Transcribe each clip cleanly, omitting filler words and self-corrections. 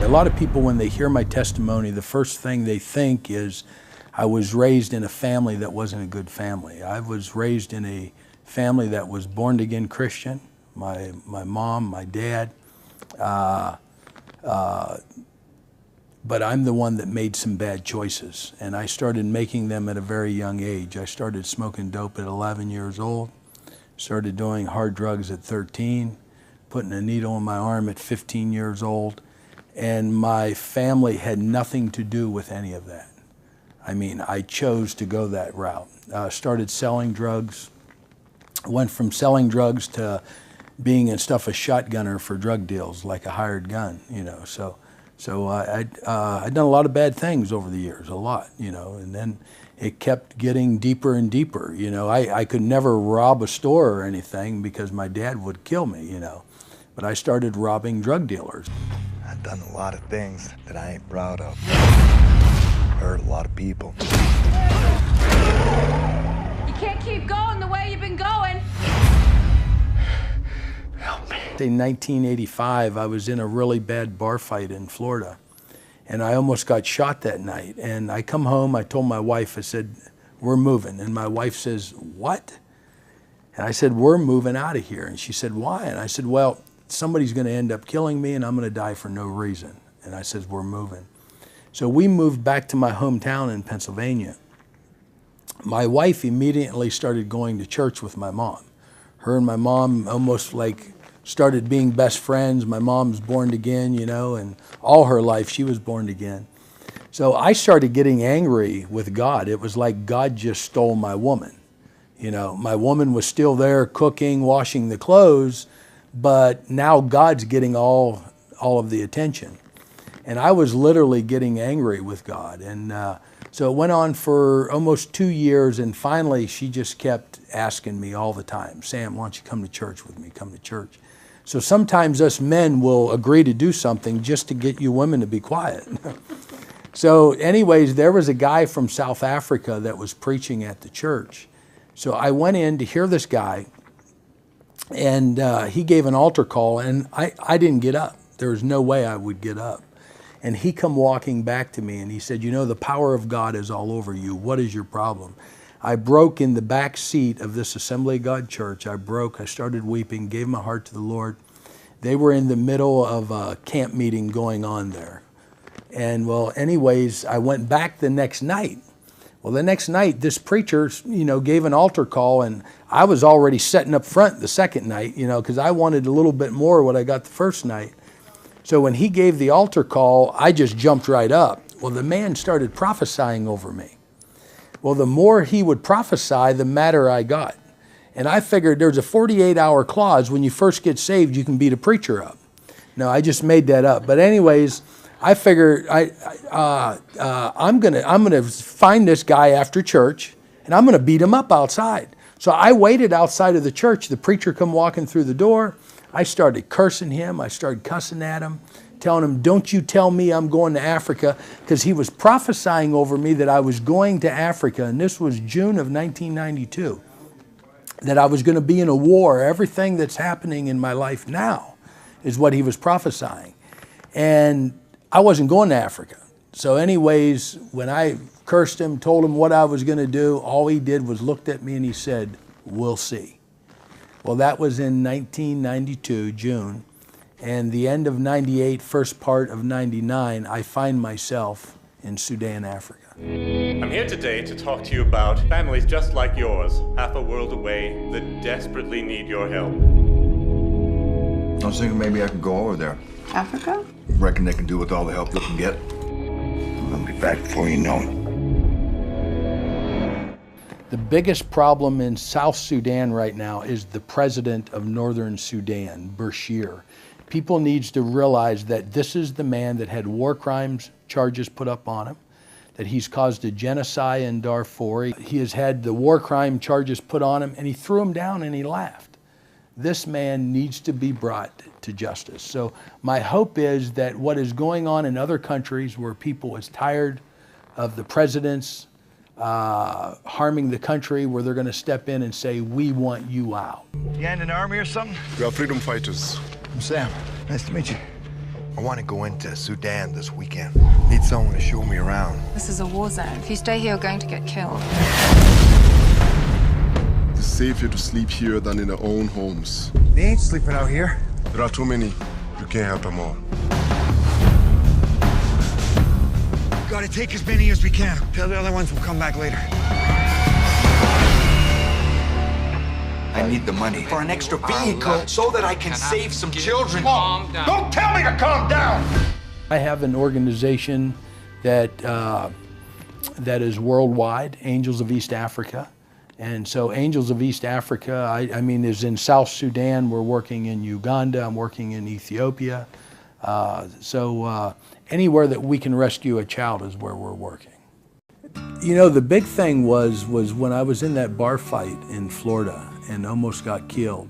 A lot of people, when they hear my testimony, the first thing they think is I was raised in a family that wasn't a good family. I was raised in a family that was born-again Christian. My mom, my dad, but I'm the one that made some bad choices, and I started making them at a very young age. I started smoking dope at 11 years old, started doing hard drugs at 13, putting a needle in my arm at 15 years old, and my family had nothing to do with any of that. I mean, I chose to go that route. Started selling drugs, went from selling drugs to being and stuff a shotgunner for drug deals, like a hired gun, you know. So I'd done a lot of bad things over the years, a lot, you know, and then it kept getting deeper and deeper, you know. I could never rob a store or anything because my dad would kill me, you know. But I started robbing drug dealers. I've done a lot of things that I ain't proud of. Hurt a lot of people. You can't keep going the way you've been going. Help me. In 1985, I was in a really bad bar fight in Florida, and I almost got shot that night. And I come home, I told my wife, I said, we're moving. And my wife says, what? And I said, we're moving out of here. And she said, why? And I said, well, somebody's going to end up killing me and I'm going to die for no reason. And I said, we're moving. So we moved back to my hometown in Pennsylvania. My wife immediately started going to church with my mom. Her and my mom almost like started being best friends. My mom's born again, you know, and all her life she was born again. So I started getting angry with God. It was like God just stole my woman. You know, my woman was still there cooking, washing the clothes, but now God's getting all of the attention. And I was literally getting angry with God. And so it went on for almost 2 years, and finally she just kept asking me all the time, Sam, why don't you come to church with me, come to church. So sometimes us men will agree to do something just to get you women to be quiet. So anyways, there was a guy from South Africa that was preaching at the church. So I went in to hear this guy, and he gave an altar call, and I didn't get up. There was no way I would get up. And he come walking back to me and he said, you know, the power of God is all over you. What is your problem? I broke in the back seat of this Assembly of God church. I started weeping, gave my heart to the Lord. They were in the middle of a camp meeting going on there. And well, anyways, I went back the next night. Well, the next night, this preacher, you know, gave an altar call, and I was already setting up front the second night, you know, because I wanted a little bit more what I got the first night. So when he gave the altar call, I just jumped right up. Well, the man started prophesying over me. Well, the more he would prophesy, the madder I got. And I figured there's a 48-hour clause when you first get saved, you can beat a preacher up. No, I just made that up. But anyways, I figured I'm gonna find this guy after church, and I'm gonna beat him up outside. So I waited outside of the church. The preacher come walking through the door. I started cursing him. I started cussing at him, telling him, don't you tell me I'm going to Africa, because he was prophesying over me that I was going to Africa, and this was June of 1992, that I was going to be in a war. Everything that's happening in my life now is what he was prophesying. And I wasn't going to Africa. So anyways, when I cursed him, told him what I was going to do, all he did was looked at me and he said, we'll see. Well, that was in 1992, June, and the end of 98, first part of 99, I find myself in Sudan, Africa. I'm here today to talk to you about families just like yours, half a world away, that desperately need your help. I was thinking maybe I could go over there. Africa? Reckon they can do with all the help they can get. I'll be back before you know it. The biggest problem in South Sudan right now is the president of Northern Sudan, Bashir. People need to realize that this is the man that had war crimes charges put up on him, that he's caused a genocide in Darfur. He has had the war crime charges put on him, and he threw him down and he laughed. This man needs to be brought to justice. So my hope is that what is going on in other countries where people is tired of the presidents harming the country, where they're going to step in and say, we want you out. You in an army or something? We are freedom fighters. I'm Sam. Nice to meet you. I want to go into Sudan this weekend. Need someone to show me around. This is a war zone. If you stay here, you're going to get killed. It's safer to sleep here than in their own homes. They ain't sleeping out here. There are too many. You can't help them all. Gotta take as many as we can. Tell the other ones we'll come back later. I need the money for an extra vehicle so that I can save some children. Calm down. Don't tell me to calm down! I have an organization that that is worldwide, Angels of East Africa. And so Angels of East Africa, I mean, is in South Sudan. We're working in Uganda. I'm working in Ethiopia. Anywhere that we can rescue a child is where we're working. You know, the big thing was when I was in that bar fight in Florida and almost got killed.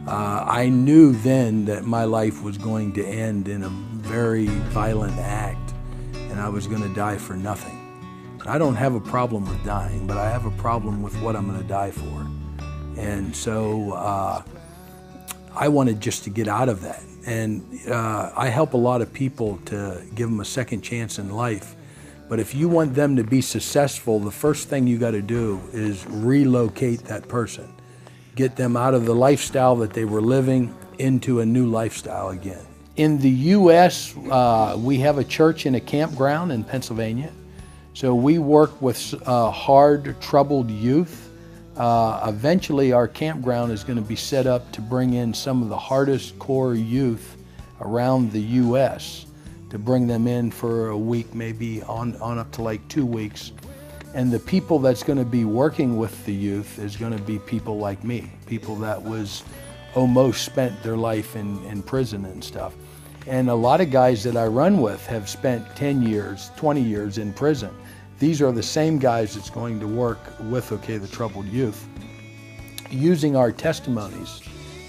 I knew then that my life was going to end in a very violent act, and I was going to die for nothing. I don't have a problem with dying, but I have a problem with what I'm going to die for. And so I wanted just to get out of that. And I help a lot of people to give them a second chance in life. But if you want them to be successful, the first thing you got to do is relocate that person. Get them out of the lifestyle that they were living into a new lifestyle again. In the U.S., we have a church in a campground in Pennsylvania. So we work with hard, troubled youth. Eventually, our campground is going to be set up to bring in some of the hardest core youth around the U.S., to bring them in for a week, maybe on up to like 2 weeks. And the people that's going to be working with the youth is going to be people like me, people that was almost spent their life in prison and stuff. And a lot of guys that I run with have spent 10 years, 20 years in prison. These are the same guys that's going to work with OK the Troubled Youth, using our testimonies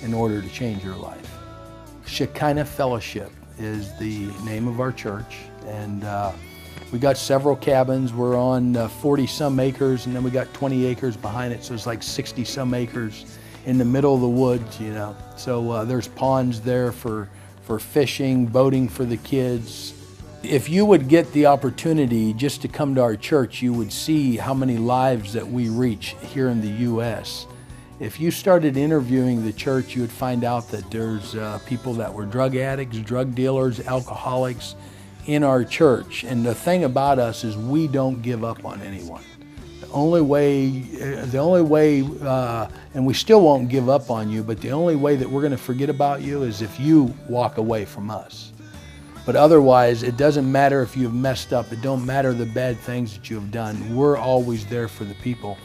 in order to change your life. Shekinah Fellowship is the name of our church, and we got several cabins. We're on 40-some acres, and then we got 20 acres behind it, so it's like 60-some acres in the middle of the woods, you know. So there's ponds there for fishing, boating for the kids. If you would get the opportunity just to come to our church, you would see how many lives that we reach here in the U.S. If you started interviewing the church, you would find out that there's people that were drug addicts, drug dealers, alcoholics in our church. And the thing about us is we don't give up on anyone. The only way, and we still won't give up on you, but the only way that we're going to forget about you is if you walk away from us. But otherwise, it doesn't matter if you've messed up. It don't matter the bad things that you have done. We're always there for the people.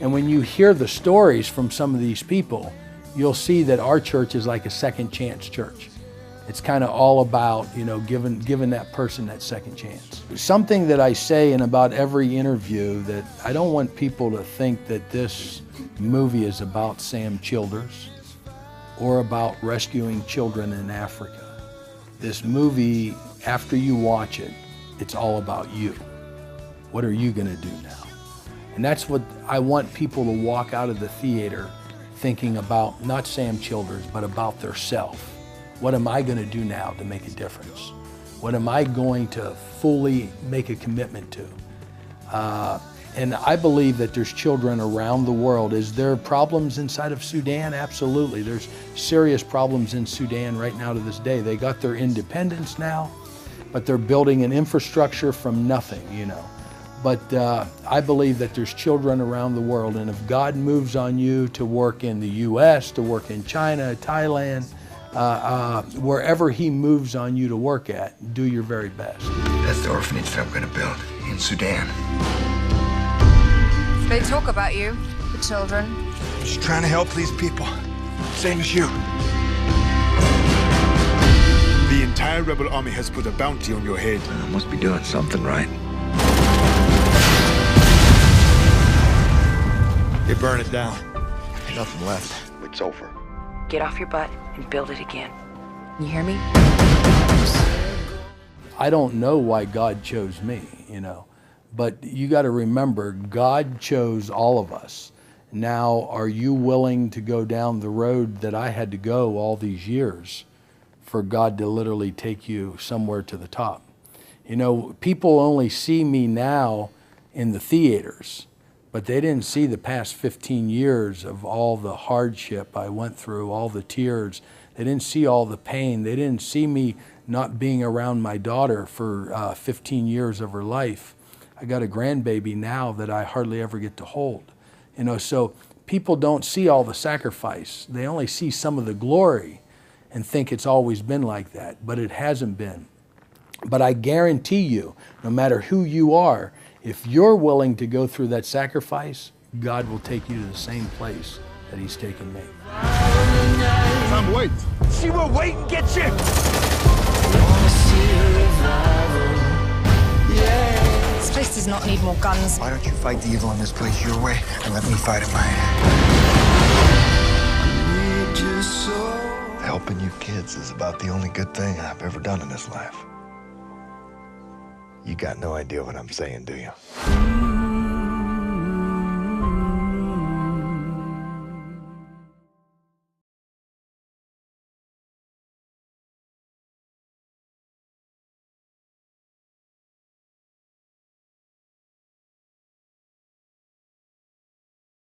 And when you hear the stories from some of these people, you'll see that our church is like a second chance church. It's kind of all about, you know, giving that person that second chance. Something that I say in about every interview, that I don't want people to think that this movie is about Sam Childers or about rescuing children in Africa. This movie, after you watch it, it's all about you. What are you going to do now? And that's what I want people to walk out of the theater thinking about, not Sam Childers, but about their self. What am I going to do now to make a difference? What am I going to fully make a commitment to? And I believe that there's children around the world. Is there problems inside of Sudan? Absolutely. There's serious problems in Sudan right now to this day. They got their independence now, but they're building an infrastructure from nothing, you know. But I believe that there's children around the world, and if God moves on you to work in the U.S., to work in China, Thailand, wherever He moves on you to work at, do your very best. That's the orphanage that I'm going to build in Sudan. They talk about you, the children. Just trying to help these people. Same as you. The entire rebel army has put a bounty on your head. I must be doing something right. They burn it down. Nothing left. It's over. Get off your butt and build it again. You hear me? I don't know why God chose me, you know, but you got to remember, God chose all of us. Now, are you willing to go down the road that I had to go all these years for God to literally take you somewhere to the top. You know, people only see me now in the theaters, but they didn't see the past 15 years of all the hardship I went through, all the tears. They didn't see all the pain. They didn't see me not being around my daughter for 15 years of her life. I got a grandbaby now that I hardly ever get to hold. You know, so people don't see all the sacrifice. They only see some of the glory and think it's always been like that, but it hasn't been. But I guarantee you, no matter who you are, if you're willing to go through that sacrifice, God will take you to the same place that He's taken me. Sam, wait. See where waiting gets you? This place does not need more guns. Why don't you fight the evil in this place your way and let me fight it mine? Helping you kids is about the only good thing I've ever done in this life. You got no idea what I'm saying, do you?